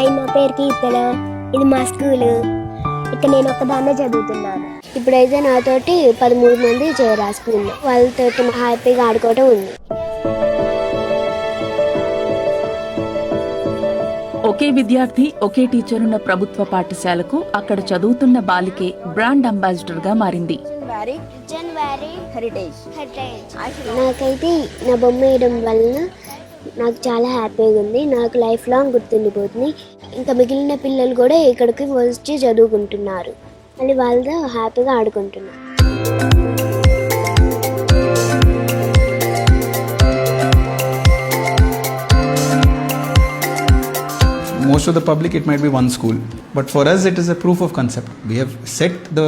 Hi, నా పేరు కీర్తన. ఇది మా స్కూలు. ఇక్కడ నేను ఒక్కదాన్నే చదువుతున్నాను. ఇప్పుడైతే నాతోటి 13 మంది చేరారు స్కూల్లో. వాళ్ళతోటి హ్యాపీగా ఆడుకోవటం ఉంది. ఒకే విద్యార్థి ఒకే టీచర్ ఉన్న ప్రభుత్వ పాఠశాలకు అక్కడ చదువుతున్న బాలికే బ్రాండ్ అంబాసిడర్ గా మారింది. నాకైతే నా బొమ్మ వేయడం వలన నాకు చాలా హ్యాపీగా ఉంది. నాకు లైఫ్ లాంగ్ గుర్తుండిపోతుంది. ఇంకా మిగిలిన పిల్లలు కూడా ఇక్కడికి వచ్చి చదువుకుంటున్నారు. మళ్ళీ వాళ్ళతో హ్యాపీగా ఆడుకుంటున్నారు. Most of the public, it might be one school. But for us, it is a proof of concept. We have set the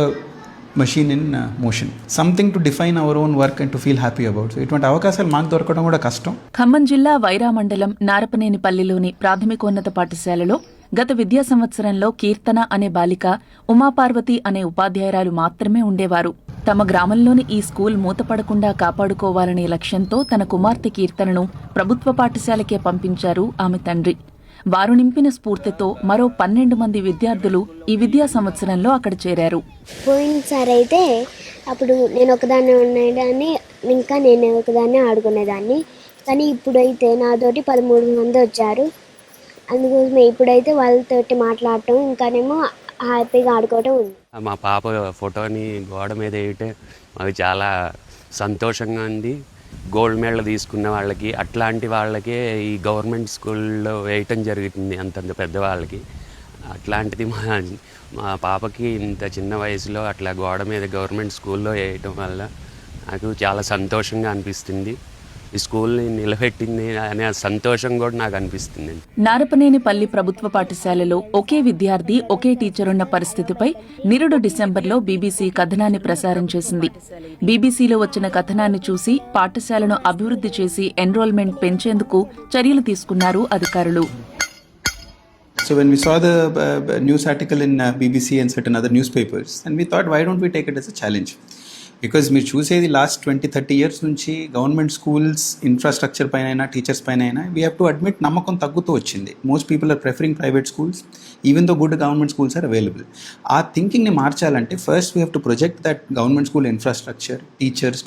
machine in motion. Something to define our own work and to feel happy about. So, ఇటువంటి అవకాశాలు మాకు దొరకడం కూడా కష్టం. ఖమ్మం జిల్లా వైరా మండలం నారపనేనిపల్లిలోని ప్రాథమికోన్నత పాఠశాలలో గత విద్యా సంవత్సరంలో కీర్తన అనే బాలిక, ఉమాపార్వతి అనే ఉపాధ్యాయురాలు మాత్రమే ఉండేవారు. తమ గ్రామంలోని ఈ స్కూల్ మూతపడకుండా కాపాడుకోవాలనే లక్ష్యంతో తన కుమార్తె కీర్తనను ప్రభుత్వ పాఠశాలకే పంపించారు ఆమె తండ్రి. వారు నింపిన స్ఫూర్తితో మరో 12 మంది విద్యార్థులు ఈ విద్యా సంవత్సరంలో అక్కడ చేరారు. పోయినసారి అయితే అప్పుడు నేను ఒకదాన్ని ఉండేదాన్ని, ఇంకా నేను ఒకదాన్ని ఆడుకునేదాన్ని. కానీ ఇప్పుడైతే నాతోటి 13 మంది వచ్చారు. అందుకోసమే ఇప్పుడైతే వాళ్ళతోటి మాట్లాడటం, ఇంకానేమో హ్యాపీగా ఆడుకోవటం ఉంది. మా పాప ఫోటోని గోడ మీద వేయటం మాకు చాలా సంతోషంగా ఉంది. గోల్డ్ మెడల్ తీసుకున్న వాళ్ళకి, అట్లాంటి వాళ్ళకే ఈ గవర్నమెంట్ స్కూల్లో వేయటం జరుగుతుంది, అంతంత పెద్దవాళ్ళకి. అట్లాంటిది మా పాపకి ఇంత చిన్న వయసులో అట్లా గోడ మీద గవర్నమెంట్ స్కూల్లో వేయటం వల్ల నాకు చాలా సంతోషంగా అనిపిస్తుంది. ఈ స్కూల్ని నిలబెట్టింది అనే సంతోషం కూడా నాకు అనిపిస్తుంది. నారపనేనిపల్లి ప్రభుత్వ పాఠశాలలో ఒకే విద్యార్థి ఒకే టీచర్ ఉన్న పరిస్థితిపై నిరుడు డిసెంబర్లో బీబీసీ కథనాన్ని ప్రసారం చేసింది. బీబీసీలో వచ్చిన కథనాన్ని చూసి పాఠశాలను అభివృద్ధి చేసి ఎన్రోల్మెంట్ పెంచేందుకు చర్యలు తీసుకున్నారు అధికారులు. So when we saw the news article in BBC and certain other newspapers, and we thought, why don't we take it as a challenge? Because మీరు చూసేది లాస్ట్ 20-30 ఇయర్స్ నుంచి గవర్నమెంట్ స్కూల్స్ ఇన్ఫ్రాస్ట్రక్చర్ పైన అయినా, teachers పైన అయినా we have to admit నమ్మకం తగ్గుతూ వచ్చింది. Most people are preferring private schools even though good government schools are available. ఆ థింకింగ్ని మార్చాలంటే first we have to project that government school infrastructure,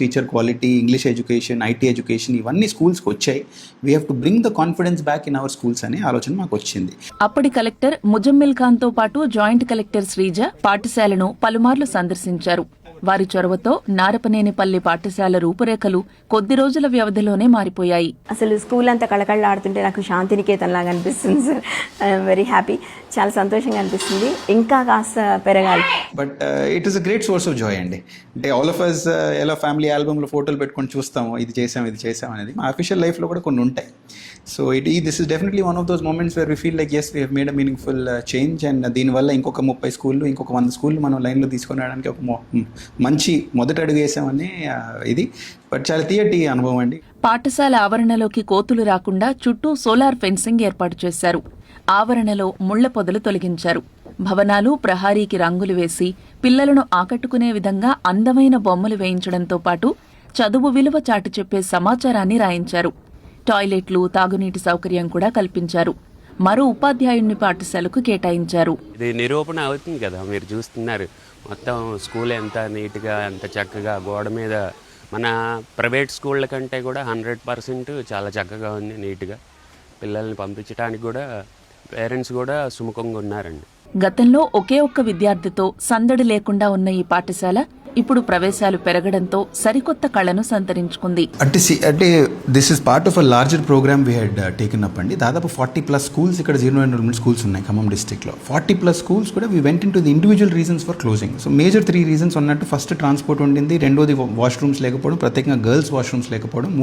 teacher quality, English education, IT education, ఇవన్నీ స్కూల్స్కి వచ్చాయి. We have to bring the confidence back in our schools అనే ఆలోచన మాకు వచ్చింది. అప్పటి కలెక్టర్ ముజమ్మిల్ ఖాన్తో పాటు జాయింట్ కలెక్టర్ శ్రీజ పాఠశాలను పలుమార్లు సందర్శించారు. వారి చొరవతో నారపనేనిపల్లి పాఠశాల రూపురేఖలు కొద్ది రోజుల వ్యవధిలోనే మారిపోయాయి. అసలు స్కూల్ అంతా కళకళలాడుతుంటే నాకు శాంతినికేతన్ లాగా అనిపిస్తుంది సార్. I'm very happy. చాలా సంతోషంగా అనిపిస్తుంది. ఇంకా కాస్త పెరగాలి. But it is a great source of Joy అండి. అంటే ఆల్ ఆఫ్ అస్ ఎలా ఫ్యామిలీ ఆల్బమ్లో ఫోటోలు పెట్టుకొని చూస్తాము, ఇది చేసాం అనేది మా అఫీషియల్ లైఫ్లో కూడా కొన్ని ఉంటాయి. So this is definitely one of those moments where we feel like as we have made a meaningful change. And దీనివల్ల ఇంకొక 30 స్కూళ్ళు, ఇంకొక 100 స్కూళ్ళు మనం లైన్లో తీసుకొని రావడానికి ఒక మంచి మొదటి అడుగు వేసామని ఇది. బట్ చాలా తీయటి అనుభవం అండి. పాఠశాల ఆవరణలోకి కోతులు రాకుండా చుట్టూ సోలార్ ఫెన్సింగ్ ఏర్పాటు చేశారు. ఆవరణలో ముళ్ల పొదలు తొలగించారు. భవనాలు, ప్రహారీకి రంగులు వేసి పిల్లలను ఆకట్టుకునే విధంగా అందమైన బొమ్మలు వేయించడంతో పాటు చదువు విలువ చాటి చెప్పే సమాచారాన్ని రాయించారు. టాయిలెట్లు, తాగునీటి సౌకర్యం కూడా కల్పించారు. మరో ఉపాధ్యాయుడిని పాఠశాలకు కేటాయించారు. ఇది నిరూపణ అవుతుంది కదా, మీరు చూస్తున్నారు మొత్తం స్కూల్ ఎంత నీట్గా, ఎంత చక్కగా గోడ మీద. మన ప్రైవేట్ స్కూళ్ళ కంటే కూడా 100% చాలా చక్కగా ఉంది, నీట్గా. పిల్లల్ని పంపించడానికి కూడా పేరెంట్స్ కూడా సుముఖంగా ఉన్నారండి. గతంలో ఒకే ఒక్క విద్యార్థితో సందడి లేకుండా ఉన్న ఈ పాఠశాల ఇప్పుడు ప్రవేశాలు పెరగడంతో సరికొత్త కళను సంతరించుకుంది. అంటే this is part of a larger programme we had taken up అండి. దాదాపు 40+ స్కూల్స్ ఇక్కడ జీరో ఎన్రోల్మెంట్ స్కూల్స్ ఉన్నాయి ఖమ్మం డిస్ట్రిక్ట్లో. 40+ స్కూల్స్ కూడా we went in to the individual reasons for closing. So major 3 reasons ఉన్నట్టు, ఫస్ట్ ట్రాన్స్పోర్ట్ ఉండింది, రెండోది వాష్రూమ్స్ లేకపోవడం, ప్రత్యేకంగా గర్ల్స్ వాష్రూమ్స్ లేకపోవడం,